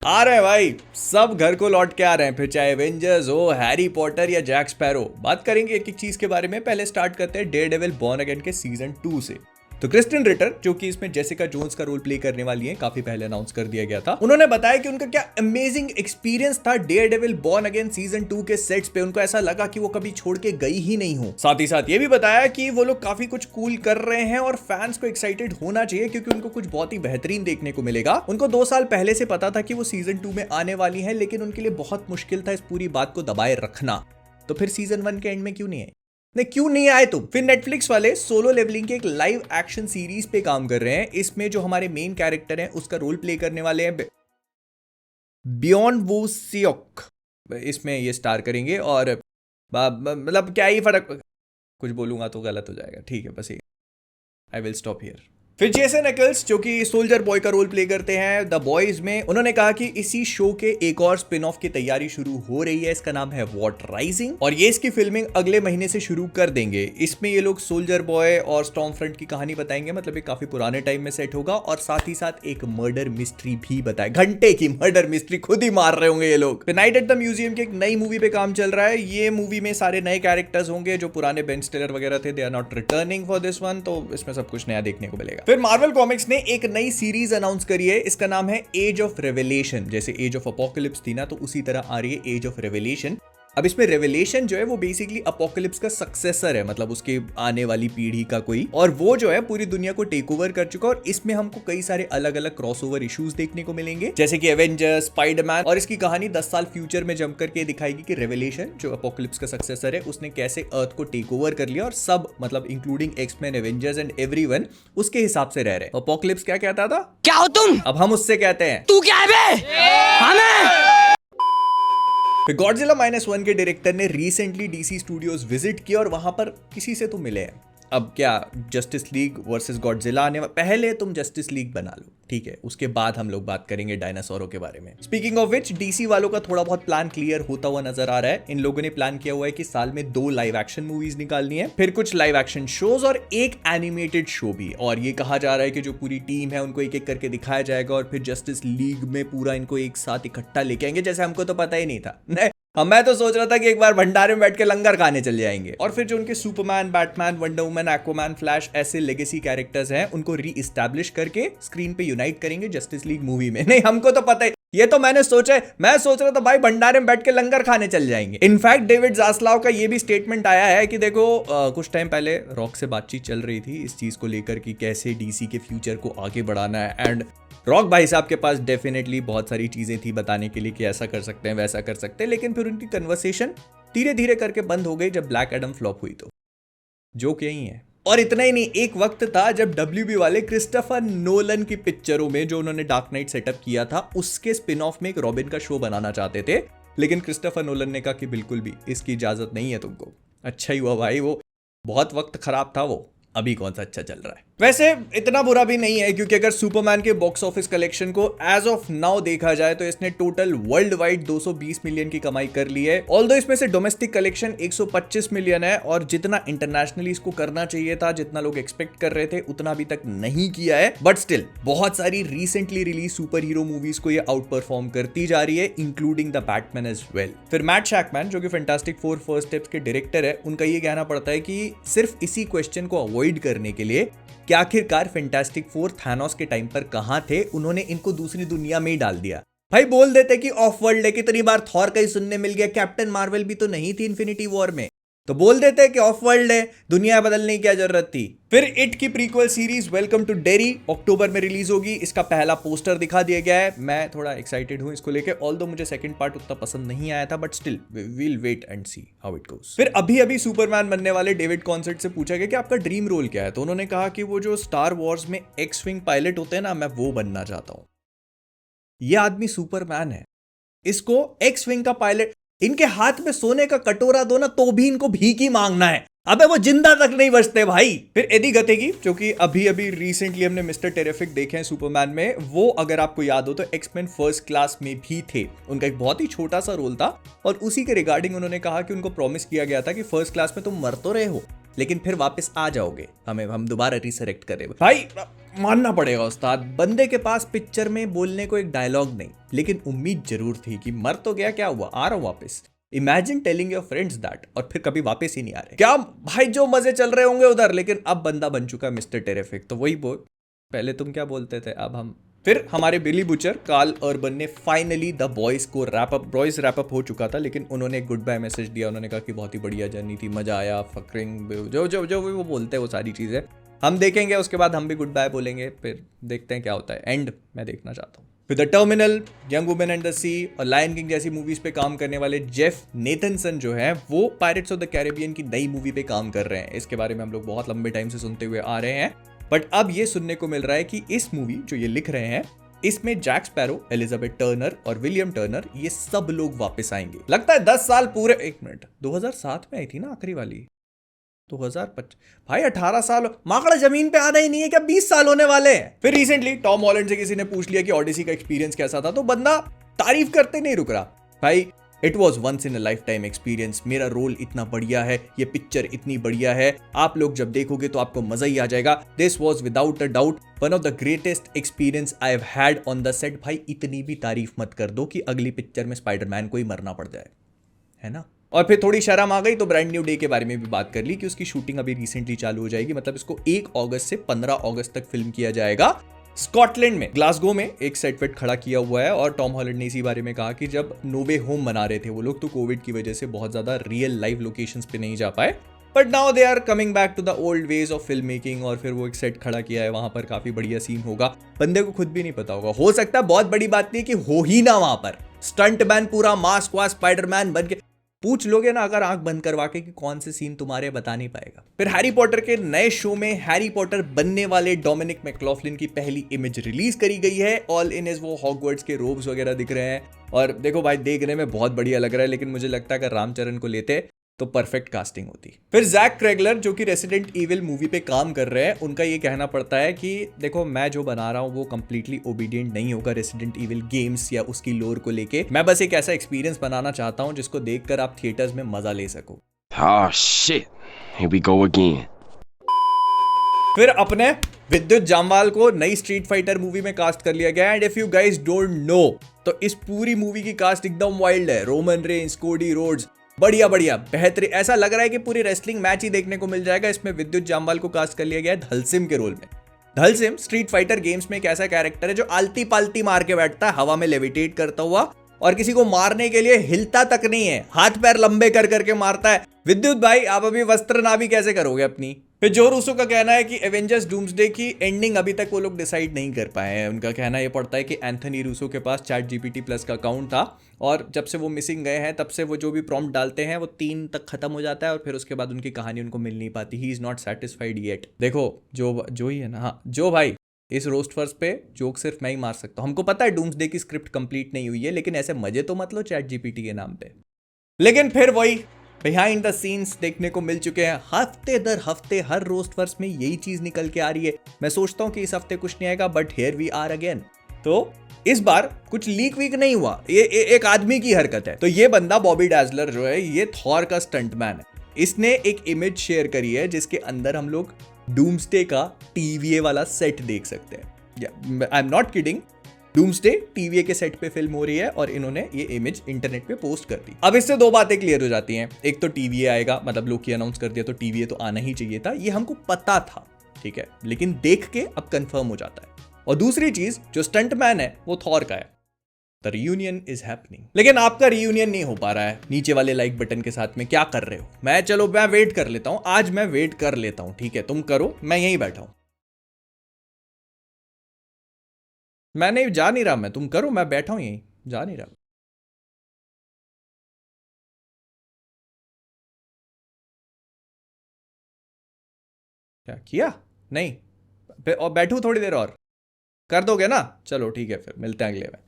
आ रहे हैं भाई, सब घर को लौट के आ रहे हैं, फिर चाहे एवेंजर्स हो, हैरी पॉटर या जैक स्पैरो। बात करेंगे एक एक चीज के बारे में। पहले स्टार्ट करते हैं डेयरडेविल बॉर्न अगेन के सीजन 2 से। तो क्रिस्टिन रिटर, जो कि इसमें जेसिका जोन्स का रोल प्ले करने वाली है, काफी पहले अनाउंस कर दिया गया था। उन्होंने बताया कि उनका क्या अमेजिंग एक्सपीरियंस था डेयरडेविल बॉर्न अगेन सीजन 2 के सेट्स पे। उनको ऐसा लगा कि वो कभी छोड़ के गई ही नहीं हो। साथ ही साथ ये भी बताया कि वो लोग काफी कुछ कूल कर रहे हैं और फैंस को एक्साइटेड होना चाहिए क्योंकि उनको कुछ बहुत ही बेहतरीन देखने को मिलेगा। उनको 2 साल पहले से पता था कि वो सीजन 2 में आने वाली है, लेकिन उनके लिए बहुत मुश्किल था इस पूरी बात को दबाए रखना। तो फिर सीजन 1 के एंड में क्यों नहीं है? नहीं, क्यों नहीं आए तुम? फिर नेटफ्लिक्स वाले सोलो लेवलिंग के एक लाइव एक्शन सीरीज पे काम कर रहे हैं। इसमें जो हमारे मेन कैरेक्टर हैं उसका रोल प्ले करने वाले हैं बियॉन वू सियोक। इसमें ये स्टार करेंगे और मतलब क्या ही फर्क, कुछ बोलूंगा तो गलत हो जाएगा, ठीक है बस ये, आई विल स्टॉप हियर। फिर जेसन एक्ल्स, जो कि सोल्जर बॉय का रोल प्ले करते हैं द बॉयज में, उन्होंने कहा कि इसी शो के एक और स्पिन ऑफ की तैयारी शुरू हो रही है। इसका नाम है वॉट राइजिंग और ये इसकी फिल्मिंग अगले महीने से शुरू कर देंगे। इसमें ये लोग सोल्जर बॉय और स्टॉर्म फ्रंट की कहानी बताएंगे। मतलब ये काफी पुराने टाइम में सेट होगा और साथ ही साथ एक मर्डर मिस्ट्री भी बताए। घंटे की मर्डर मिस्ट्री खुद ही मार रहे होंगे ये लोग। फिर नाइट एट द म्यूजियम की एक नई मूवी पे काम चल रहा है। ये मूवी में सारे नए कैरेक्टर्स होंगे जो पुराने बेन स्टिलर वगैरह थे, they are not returning for this one, तो इसमें सब कुछ नया देखने को मिलेगा। फिर मार्वल कॉमिक्स ने एक नई सीरीज अनाउंस करी है। इसका नाम है एज ऑफ रेवलेशन। जैसे एज ऑफ अपोकलिप्स थी ना, तो उसी तरह आ रही है एज ऑफ रेवलेशन। अब इसमें रेवलेशन जो है वो बेसिकली अपोकलिप्स का सक्सेसर है, मतलब उसके आने वाली पीढ़ी का कोई, और वो जो है पूरी दुनिया को टेक ओवर कर चुका है। और इसमें हमको कई सारे अलग अलग क्रॉसओवर इश्यूज देखने को मिलेंगे, जैसे कि एवेंजर्स, स्पाइडरमैन, और इसकी कहानी 10 साल फ्यूचर में जम करके दिखाएगी कि रेवलेशन जो अपोकलिप्स का सक्सेसर है उसने कैसे अर्थ को टेक ओवर कर लिया और सब, मतलब including X Men, Avengers and everyone उसके हिसाब से रह रहे। अपोकलिप्स क्या कहता था? क्या हो तुम? अब हम उससे कहते हैं तू क्या है बे? हमें गॉडजिला -1 के डायरेक्टर ने रिसेंटली डीसी स्टूडियोज विजिट किया और वहां पर किसी से तो मिले हैं। अब क्या जस्टिस लीग वर्सेस गॉडजिला आने पहले तुम जस्टिस लीग बना लो, ठीक है, उसके बाद हम लोग बात करेंगे डायनासोरों के बारे में। स्पीकिंग ऑफ विच, डीसी वालों का थोड़ा बहुत प्लान क्लियर होता हुआ नजर आ रहा है। इन लोगों ने प्लान किया हुआ है कि साल में 2 लाइव एक्शन मूवीज निकालनी है, फिर कुछ लाइव एक्शन शोज और एक एनिमेटेड शो भी। और ये कहा जा रहा है कि जो पूरी टीम है उनको एक एक करके दिखाया जाएगा और फिर जस्टिस लीग में पूरा इनको एक साथ इकट्ठा लेके आएंगे। जैसे हमको तो पता ही नहीं था, मैं तो सोच रहा था कि एक बार भंडारे में बैठ के लंगर खाने चल जाएंगे। और फिर जो उनके Superman, Batman, wonder woman, Aquaman, flash ऐसे लेगेसी कैरेक्टर्स हैं उनको री-एस्टैब्लिश करके स्क्रीन पे यूनाइट करेंगे जस्टिस लीग मूवी में। नहीं, हमको तो पता है, ये तो मैंने सोचा, मैं सोच रहा था भाई भंडारे में बैठ के लंगर खाने चल जाएंगे। इनफैक्ट डेविड जास्लाव का ये भी स्टेटमेंट आया है कि देखो कुछ टाइम पहले रॉक से बातचीत चल रही थी इस चीज को लेकर कि कैसे डीसी के फ्यूचर को आगे बढ़ाना है, एंड रॉक भाई साहब के पास डेफिनेटली बहुत सारी चीजें थी बताने के लिए कि ऐसा कर सकते हैं, वैसा कर सकते हैं, लेकिन फिर उनकी कन्वर्सेशन धीरे धीरे करके बंद हो गई जब ब्लैक एडम फ्लॉप हुई। तो जोक यही है। और इतना ही नहीं, एक वक्त था जब डब्ल्यूबी वाले क्रिस्टोफर नोलन की पिक्चरों में जो उन्होंने डार्क नाइट सेटअप किया था उसके स्पिन ऑफ में एक रॉबिन का शो बनाना चाहते थे, लेकिन क्रिस्टोफर नोलन ने कहा कि बिल्कुल भी इसकी इजाजत नहीं है तुमको। अच्छा ही हुआ भाई, वो बहुत वक्त खराब था, वो अभी कौन सा अच्छा चल रहा है। वैसे इतना बुरा भी नहीं है क्योंकि अगर सुपरमैन के बॉक्स ऑफिस कलेक्शन को एज ऑफ नाउ देखा जाए तो इसने टोटल वर्ल्ड वाइड 220 मिलियन की कमाई कर ली है। ऑल्दो इसमें से डोमेस्टिक कलेक्शन 125 मिलियन है और जितना इंटरनेशनली इसको करना चाहिए था, जितना लोग एक्सपेक्ट कर रहे थे, उतना अभी तक नहीं किया है। बट स्टिल बहुत सारी recently release super hero movies को ये आउट परफॉर्म करती जा रही है, including the Batman as well. फिर मैट शैकमैन, जो कि फैंटास्टिक फोर फर्स्ट स्टेप्स के डायरेक्टर है, उनका ये कहना पड़ता है कि सिर्फ इसी क्वेश्चन को अवॉइड करने के लिए कि आखिरकार फैंटास्टिक फोर थानोस के टाइम पर कहां थे, उन्होंने इनको दूसरी दुनिया में ही डाल दिया। भाई बोल देते कि ऑफ वर्ल्ड है, कितनी बार थॉर का ही सुनने मिल गया। कैप्टन मार्वल भी तो नहीं थी इन्फिनिटी वॉर में, तो बोल देते कि ऑफ वर्ल्ड है, दुनिया बदलने की क्या जरूरत थी। फिर इट की prequel series welcome to Derry अक्टूबर में रिलीज होगी। इसका पहला पोस्टर दिखा दिया गया है। मैं थोड़ा एक्साइटेड हूं इसको लेके, ऑल्दो मुझे सेकंड पार्ट उतना पसंद नहीं आया था, but still we'll wait and see how it goes. फिर अभी सुपरमैन बनने वाले डेविड कॉन्सर्ट से पूछा गया कि आपका ड्रीम रोल क्या है, तो उन्होंने कहा कि वो जो स्टार वॉर्स में एक्स विंग पायलट होते हैं ना, मैं वो बनना चाहता हूं। ये आदमी सुपरमैन है, इसको एक्स विंग का पायलट, इनके हाथ में सोने का कटोरा दो ना तो भी इनको भीख ही मांगना है। अबे वो जिंदा तक नहीं बचते भाई। फिर एडी गतेगी, जो कि अभी रिसेंटली हमने मिस्टर टेरिफिक देखे हैं सुपरमैन में, वो अगर आपको याद हो तो एक्समैन फर्स्ट क्लास में भी थे। उनका एक बहुत ही छोटा सा रोल था और उसी के रिगार्डिंग उन्होंने कहा कि उनको प्रॉमिस किया गया था कि फर्स्ट क्लास में तुम मर तो रहे हो लेकिन फिर वापस आ जाओगे, हम दोबारा रिसरेक्ट करें। भाई मानना पड़ेगा उस्ताद, बंदे के पास पिक्चर में बोलने को एक डायलॉग नहीं, लेकिन उम्मीद जरूर थी कि मर तो गया, क्या हुआ, आ रहा हूं वापस। Imagine telling your friends that और फिर कभी वापस ही नहीं आ रहे। क्या भाई जो मजे चल रहे होंगे उधर, लेकिन अब बंदा बन चुका है मिस्टर टेरिफिक। तो वही बोल, पहले तुम क्या बोलते थे, अब हम। फिर हमारे बिली बुचर कार्ल अर्बन ने फाइनली द बॉयज को बॉयज रैप अप हो चुका था, लेकिन उन्होंने एक गुड बाय मैसेज दिया। उन्होंने कहा कि बहुत ही बढ़िया जर्नी थी, मजा आया, फकरिंग, जो जो जो भी वो बोलते हैं वो सारी चीजें हम देखेंगे। उसके बाद हम भी गुड बाय बोलेंगे, फिर देखते हैं क्या होता है। एंड मैं देखना चाहता हूँ। फिर the terminal, young women and the sea और लायन किंग जैसी मूवीज पे काम करने वाले जेफ नेथनसन जो है वो पायरेट्स ऑफ द कैरिबियन की नई मूवी पे काम कर रहे हैं। इसके बारे में हम लोग बहुत लंबे टाइम से सुनते हुए आ रहे हैं, बट अब ये सुनने को मिल रहा है कि इस मूवी जो ये लिख रहे हैं इसमें जैक स्पैरो, एलिजाबेथ टर्नर और विलियम टर्नर ये सब लोग वापस आएंगे। लगता है 10 साल पूरे। एक मिनट, 2007 में आई थी ना आखिरी वाली, 2025 भाई 18 साल माकड़ा जमीन पे आना ही नहीं है क्या, 20 साल होने वाले हैं। फिर रिसेंटली टॉम हॉलैंड से किसी ने पूछ लिया कि ऑडिसी का एक्सपीरियंस कैसा था, तो बंदा तारीफ करते नहीं रुक रहा। भाई it was once in a lifetime experience, मेरा रोल इतना बढ़िया है, ये पिक्चर इतनी बढ़िया है, आप लोग जब देखोगे तो आपको मजा ही आ जाएगा। This was without a doubt one of the greatest experience I have had on the set. भाई इतनी भी तारीफ मत कर दो कि अगली पिक्चर में स्पाइडरमैन को ही मरना पड़ जाए, है ना। और फिर थोड़ी शर्म आ गई तो ब्रांड न्यू डे के बारे में भी बात कर ली कि उसकी शूटिंग अभी रिसेंटली चालू हो जाएगी। मतलब इसको 1 अगस्त से 15 अगस्त तक फिल्म किया जाएगा स्कॉटलैंड में, ग्लासगो में एक सेट वेट खड़ा किया हुआ है। और टॉम हॉलैंड ने इसी बारे में कहा कि जब नो वे होम बना रहे थे वो लोग, तो कोविड की वजह से बहुत ज्यादा रियल लाइव लोकेशंस पे नहीं जा पाए, but now they are coming back to the old ways of film making. और फिर वो एक सेट खड़ा किया है वहां पर, काफी बढ़िया सीन होगा। बंदे को खुद भी नहीं पता होगा, हो सकता है बहुत बड़ी बात नहीं कि हो ही ना वहां पर स्टंट मैन पूरा मास्क वास्क स्पाइडरमैन बन के। पूछ लोगे ना अगर आंख बंद करवा के कि कौन से सीन तुम्हारे, बता नहीं पाएगा। फिर हैरी पॉटर के नए शो में हैरी पॉटर बनने वाले डोमिनिक मैकलॉफ्लिन की पहली इमेज रिलीज करी गई है। ऑल इन इज वो हॉगवर्ट्स के रोब्स वगैरह दिख रहे हैं और देखो भाई देखने में बहुत बढ़िया लग रहा है, लेकिन मुझे लगता है अगर रामचरण को लेते तो परफेक्ट कास्टिंग होती। फिर जैक क्रेगलर जो कि रेसिडेंट इविल मूवी पे काम कर रहे हैं, उनका ये कहना पड़ता है कि देखो मैं जो बना रहा हूँ वो कंप्लीटली ओबीडियंट नहीं होगा रेसिडेंट इविल गेम्स या उसकी लोर को लेके। मैं बस एक ऐसा एक्सपीरियंस बनाना चाहता हूँ जिसको देखकर आप थिएटर्स में मजा ले सको। Oh shit, here we go again. फिर अपने विद्युत जामवाल को नई स्ट्रीट फाइटर मूवी में कास्ट कर लिया गया। And if you guys don't know तो इस पूरी मूवी की कास्ट एकदम वाइल्ड है। रोमन रेंज, कोडी रोड्स, बढ़िया बढ़िया बेहतरीन। ऐसा लग रहा है कि पूरी रेसलिंग मैच ही देखने को मिल जाएगा। इसमें विद्युत जामवाल को कास्ट कर लिया गया है धलसिम के रोल में। धलसिम स्ट्रीट फाइटर गेम्स में एक ऐसा कैरेक्टर है जो आलती पालती मार के बैठता है, हवा में लेविटेट करता हुआ, और किसी को मारने के लिए हिलता तक नहीं है, हाथ पैर लंबे कर करके मारता है। विद्युत भाई आप अभी वस्त्र नाभि कैसे करोगे अपनी। फिर जो रूसो का कहना है कि एवेंजर्स डूम्सडे की एंडिंग अभी तक वो लोग डिसाइड नहीं कर पाए हैं। उनका कहना ये पड़ता है कि एंथनी रूसो के पास चैट जीपीटी प्लस का अकाउंट था और जब से वो मिसिंग गए हैं तब से वो जो भी प्रॉम्प्ट डालते हैं वो 3 तक खत्म हो जाता है और फिर उसके बाद उनकी कहानी उनको मिल नहीं पाती। He is not satisfied yet. देखो जो ही है ना, हाँ जो भाई इस रोस्ट फर्स्ट पे जोक सिर्फ मैं ही मार सकता हूँ। हमको पता है डूम्सडे की स्क्रिप्ट कंप्लीट नहीं हुई है, लेकिन ऐसे मजे तो मत लो चैट जीपीटी के नाम पे। लेकिन फिर वही बिहाइंड द सीन्स देखने को मिल चुके हैं। हफ्ते दर हफ्ते हर रोस्ट वर्स में यही चीज निकल के आ रही है। मैं सोचता हूं कि इस हफ्ते कुछ नहीं आएगा, but here we are again. तो इस बार कुछ लीक वीक नहीं हुआ, ये एक आदमी की हरकत है। तो ये बंदा बॉबी डैजलर जो है ये थॉर का स्टंटमैन है। इसने एक इमेज शेयर करी है जिसके अंदर हम लोग डूम्सडे का टीवीए वाला सेट देख सकते हैं। I am not kidding, doomsday TVA के सेट पे फिल्म हो रही है और इन्होंने ये इमेज इंटरनेट पे पोस्ट कर दी। अब इससे 2 बातें क्लियर हो जाती हैं। एक तो टीवीए आएगा, मतलब लोकी अनाउंस कर दिया तो टीवीए तो आना ही चाहिए था, ये हमको पता था, ठीक है, लेकिन देख के अब कंफर्म हो जाता है। और दूसरी चीज, जो स्टंटमैन है वो थॉर का है। The reunion is happening. लेकिन आपका रियूनियन नहीं हो पा रहा है नीचे वाले लाइक बटन के साथ में। क्या कर रहे हो? मैं वेट कर लेता हूं, आज मैं वेट कर लेता हूं, ठीक है, तुम करो, मैं यहीं बैठा हूं। मैं नहीं जा नहीं रहा, मैं तुम करो, मैं बैठा हूं यहीं, जा नहीं रहा। क्या किया? नहीं और बैठूं थोड़ी देर और कर दोगे ना? चलो ठीक है, फिर मिलते हैं अगले में।